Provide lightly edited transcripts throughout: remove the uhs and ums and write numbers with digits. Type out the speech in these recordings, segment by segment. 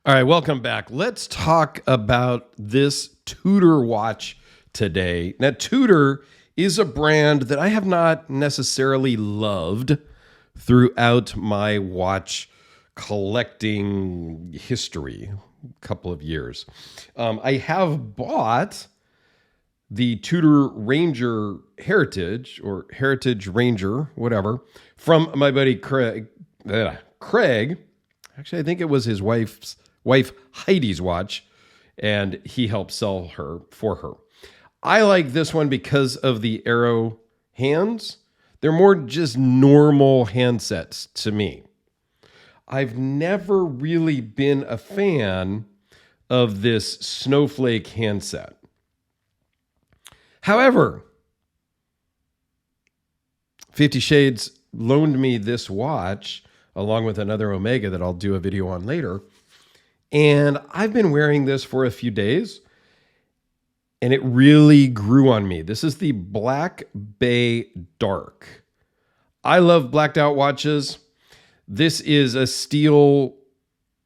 All right, welcome back. Let's talk about this Tudor watch today. Now, Tudor is a brand that I have not necessarily loved throughout my watch collecting history, a couple of years. I have bought the Tudor Ranger Heritage or Heritage Ranger, whatever, from my buddy Craig. Actually, I think it was his wife Heidi's watch, and he helped sell her for her. I like this one because of the arrow hands. They're more just normal handsets to me. I've never really been a fan of this snowflake handset. However, 50 Shades loaned me this watch along with another Omega that I'll do a video on later. And I've been wearing this for a few days, and it really grew on me. This is the Black Bay Dark. I love blacked out watches. This is a steel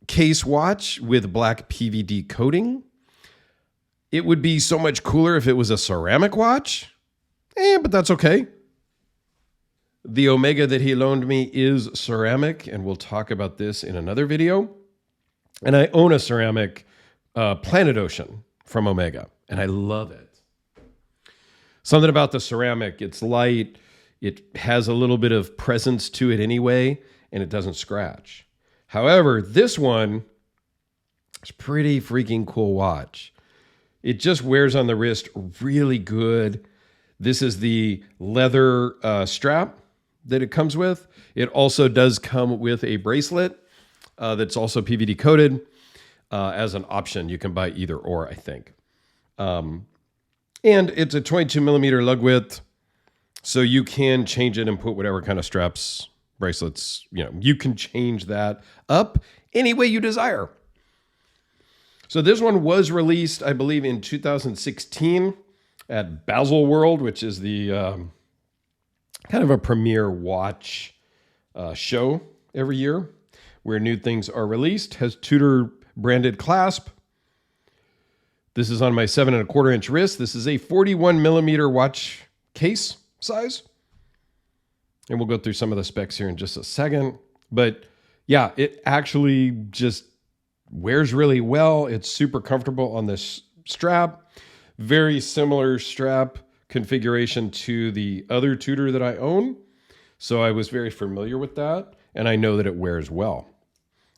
case watch with black PVD coating. It would be so much cooler if it was a ceramic watch, but that's okay. The Omega that he loaned me is ceramic, and we'll talk about this in another video. And I own a ceramic Planet Ocean from Omega, and I love it. Something about the ceramic, it's light, it has a little bit of presence to it anyway, and it doesn't scratch. However, this one is a pretty freaking cool watch. It just wears on the wrist really good. This is the leather strap that it comes with. It also does come with a bracelet that's also PVD coated as an option. You can buy either or, I think. And it's a 22 millimeter lug width, so you can change it and put whatever kind of straps, bracelets, you can change that up any way you desire. So this one was released, I believe, in 2016 at Baselworld, which is the kind of a premier watch show every year where new things are released. Has Tudor branded clasp. This is on my 7¼ inch wrist. This is a 41 millimeter watch case size. And we'll go through some of the specs here in just a second. But yeah, it actually just wears really well. It's super comfortable on this strap. Very similar strap configuration to the other Tudor that I own. So I was very familiar with that, and I know that it wears well.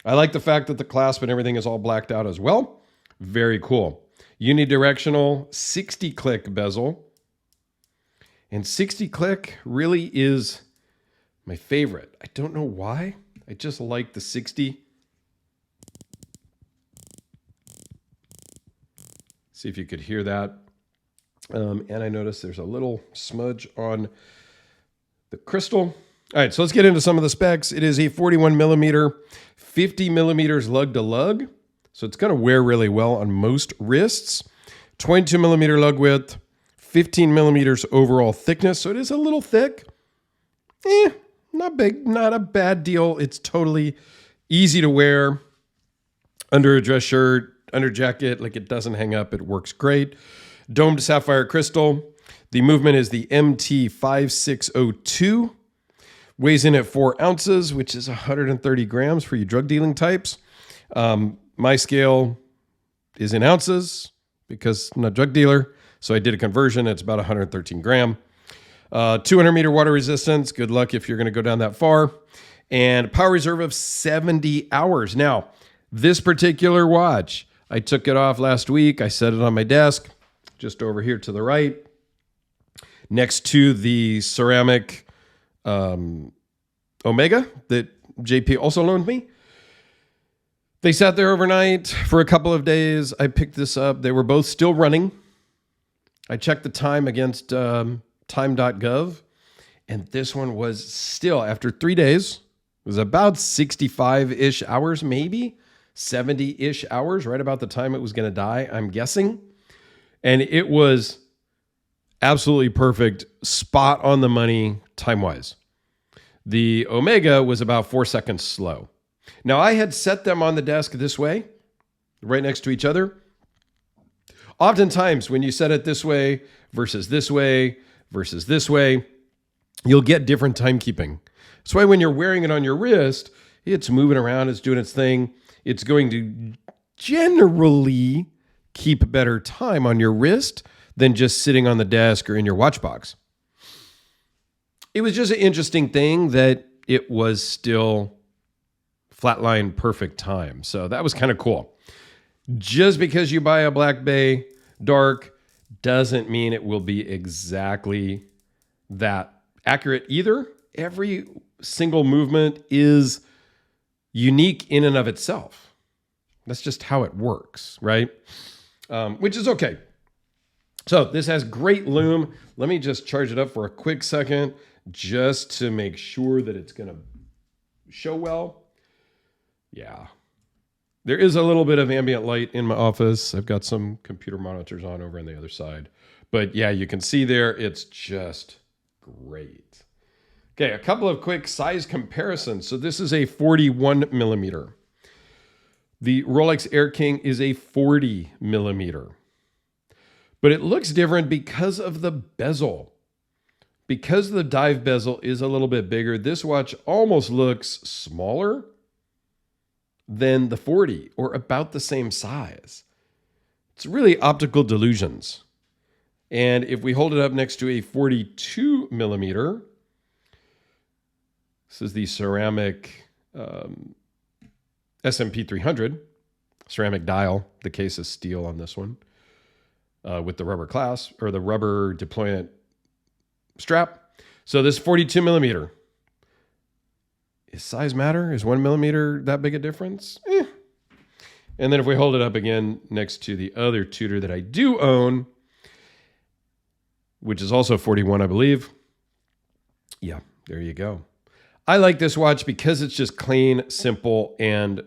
I like the fact that the clasp and everything is all blacked out as well. Very cool. Unidirectional 60 click bezel. And 60 click really is my favorite. I don't know why. I just like the 60. See if you could hear that. And I noticed there's a little smudge on the crystal. All right, so let's get into some of the specs. It is a 41 millimeter, 50 millimeters lug to lug. So it's going to wear really well on most wrists. 22 millimeter lug width, 15 millimeters overall thickness. So it is a little thick. Not big, not a bad deal. It's totally easy to wear under a dress shirt, under jacket. Like, it doesn't hang up. It works great. Domed sapphire crystal. The movement is the MT5602. Weighs in at 4 ounces, which is 130 grams for you drug dealing types. My scale is in ounces because I'm not a drug dealer. So I did a conversion. It's about 113 gram. 200 meter water resistance. Good luck if you're going to go down that far. And power reserve of 70 hours. Now, this particular watch, I took it off last week. I set it on my desk just over here to the right next to the ceramic Omega that JP also loaned me. They sat there overnight for a couple of days. I picked this up. They were both still running. I checked the time against time.gov, and this one was still, after 3 days, it was about 65-ish hours, maybe 70-ish hours, right about the time it was going to die, I'm guessing. And it was absolutely perfect, spot on the money time-wise. The Omega was about 4 seconds slow. Now, I had set them on the desk this way, right next to each other. Oftentimes, when you set it this way versus this way versus this way, you'll get different timekeeping. That's why when you're wearing it on your wrist, it's moving around, it's doing its thing. It's going to generally keep better time on your wrist than just sitting on the desk or in your watch box. It was just an interesting thing that it was still flatline perfect time. So that was kind of cool. Just because you buy a Black Bay Dark doesn't mean it will be exactly that accurate either. Every single movement is unique in and of itself. That's just how it works, right? Which is okay. So this has great lume. Let me just charge it up for a quick second just to make sure that it's going to show well. Yeah. There is a little bit of ambient light in my office. I've got some computer monitors on over on the other side. But yeah, you can see there, it's just great. Okay, a couple of quick size comparisons. So this is a 41 millimeter. The Rolex Air King is a 40 millimeter. But it looks different because of the bezel. Because the dive bezel is a little bit bigger, this watch almost looks smaller than the 40, or about the same size. It's really optical delusions. And if we hold it up next to a 42 millimeter, this is the ceramic S&P 300, ceramic dial. The case is steel on this one, with the rubber clasp, or the rubber deployment strap. So this 42 millimeter. Does size matter? Is 1 millimeter that big a difference? And then if we hold it up again next to the other Tudor that I do own, which is also 41, I believe. Yeah, there you go. I like this watch because it's just clean, simple, and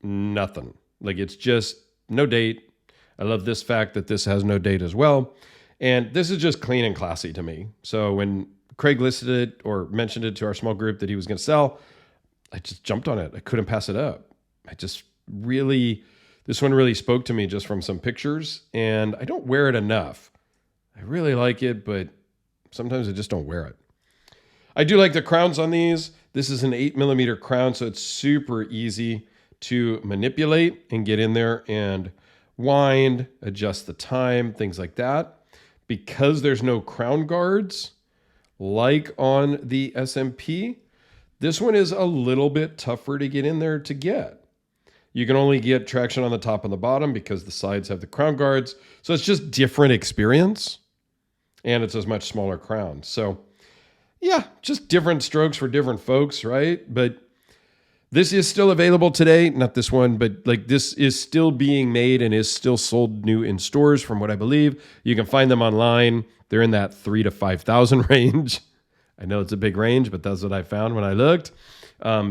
nothing. Like, it's just no date. I love this fact that this has no date as well. And this is just clean and classy to me. So when Craig listed it or mentioned it to our small group that he was going to sell, I just jumped on it. I couldn't pass it up. This one really spoke to me just from some pictures, and I don't wear it enough. I really like it, but sometimes I just don't wear it. I do like the crowns on these. This is an 8 millimeter crown, so it's super easy to manipulate and get in there and wind, adjust the time, things like that. Because there's no crown guards, like on the SMP, this one is a little bit tougher to get in there to get. You can only get traction on the top and the bottom because the sides have the crown guards. So it's just different experience, and it's a much smaller crown. So yeah, just different strokes for different folks, right? But this is still available today. Not this one, but like this is still being made and is still sold new in stores from what I believe. You can find them online. They're in that 3,000 to 5,000 range. I know it's a big range, but that's what I found when I looked,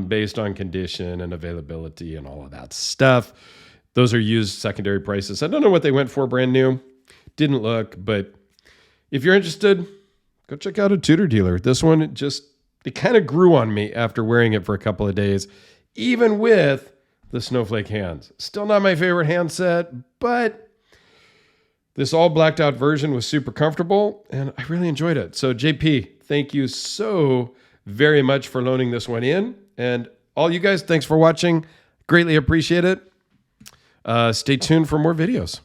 based on condition and availability and all of that stuff. Those are used secondary prices. I don't know what they went for brand new. Didn't look, but if you're interested, go check out a Tudor dealer. This one, it kind of grew on me after wearing it for a couple of days, even with the snowflake hands. Still not my favorite handset, but this all blacked out version was super comfortable and I really enjoyed it. So JP, thank you so very much for loaning this one in. And all you guys, thanks for watching. Greatly appreciate it. Stay tuned for more videos.